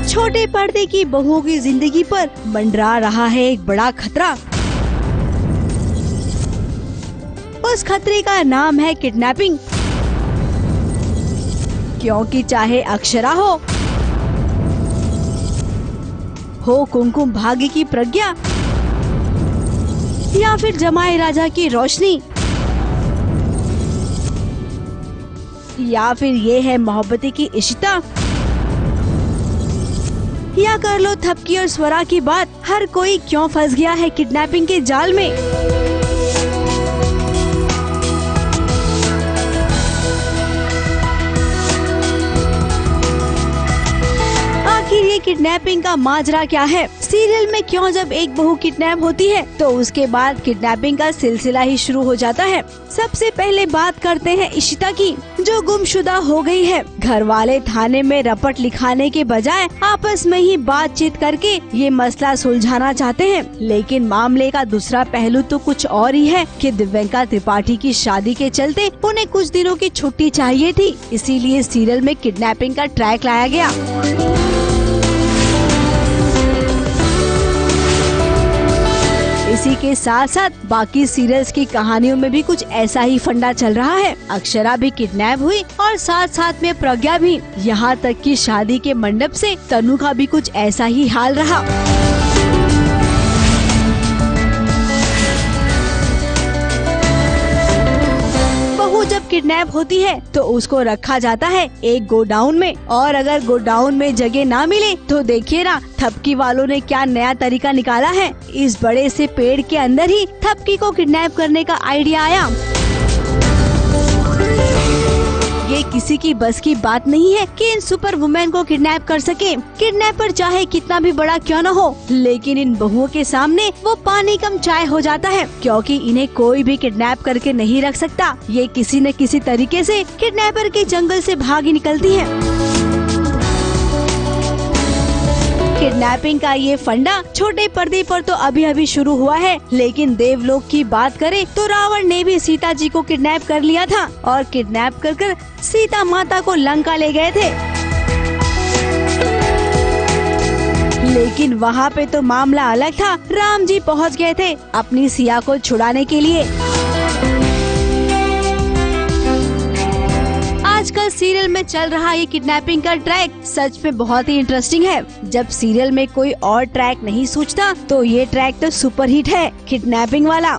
छोटे पर्दे की बहुओं की जिंदगी पर मंडरा रहा है एक बड़ा खतरा। उस खतरे का नाम है किडनैपिंग। क्योंकि चाहे अक्षरा हो कुमकुम भाग्य की प्रज्ञा या फिर जमाई राजा की रोशनी, या फिर ये है मोहब्बती की इशिता, या कर लो थपकी और स्वरा की बात, हर कोई क्यों फंस गया है किडनैपिंग के जाल में। आखिर ये किडनैपिंग का माजरा क्या है? सीरियल में क्यों जब एक बहू किडनैप होती है तो उसके बाद किडनैपिंग का सिलसिला ही शुरू हो जाता है। सबसे पहले बात करते हैं इशिता की, जो गुमशुदा हो गई है। घर वाले थाने में रपट लिखाने के बजाय आपस में ही बातचीत करके ये मसला सुलझाना चाहते हैं। लेकिन मामले का दूसरा पहलू तो कुछ और ही है कि दिव्यंका त्रिपाठी की शादी के चलते उन्हें कुछ दिनों की छुट्टी चाहिए थी, इसीलिए सीरियल में किडनैपिंग का ट्रैक लाया गया। इसी के साथ साथ बाकी सीरियल्स की कहानियों में भी कुछ ऐसा ही फंडा चल रहा है। अक्षरा भी किडनैप हुई और साथ साथ में प्रज्ञा भी। यहाँ तक कि शादी के मंडप से तनु का भी कुछ ऐसा ही हाल रहा। बहू जब किडनैप होती है तो उसको रखा जाता है एक गोडाउन में, और अगर गोडाउन में जगह ना मिले तो देखिए ना थपकी वालों ने क्या नया तरीका निकाला है। इस बड़े से पेड़ के अंदर ही थपकी को किडनैप करने का आइडिया आया। ये किसी की बस की बात नहीं है कि इन सुपर वुमेन को किडनैप कर सके। किडनैपर चाहे कितना भी बड़ा क्यों न हो, लेकिन इन बहुओं के सामने वो पानी कम चाय हो जाता है, क्योंकि इन्हें कोई भी किडनैप करके नहीं रख सकता। ये किसी न किसी तरीके से किडनैपर के जंगल से भागी निकलती हैं। किडनैपिंग का ये फंडा छोटे पर्दे पर तो अभी अभी शुरू हुआ है, लेकिन देवलोक की बात करें तो रावण ने भी सीता जी को किडनैप कर लिया था और किडनैप कर सीता माता को लंका ले गए थे। लेकिन वहाँ पे तो मामला अलग था। राम जी पहुँच गए थे अपनी सिया को छुड़ाने के लिए। आजकल सीरियल में चल रहा ये किडनैपिंग का ट्रैक सच में बहुत ही इंटरेस्टिंग है। जब सीरियल में कोई और ट्रैक नहीं सूझता तो ये ट्रैक तो सुपरहिट है, किडनैपिंग वाला।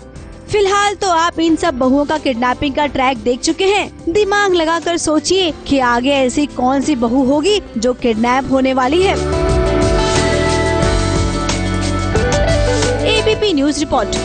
फिलहाल तो आप इन सब बहुओं का किडनैपिंग का ट्रैक देख चुके हैं। दिमाग लगाकर सोचिए कि आगे ऐसी कौन सी बहू होगी जो किडनैप होने वाली है। ABP news report.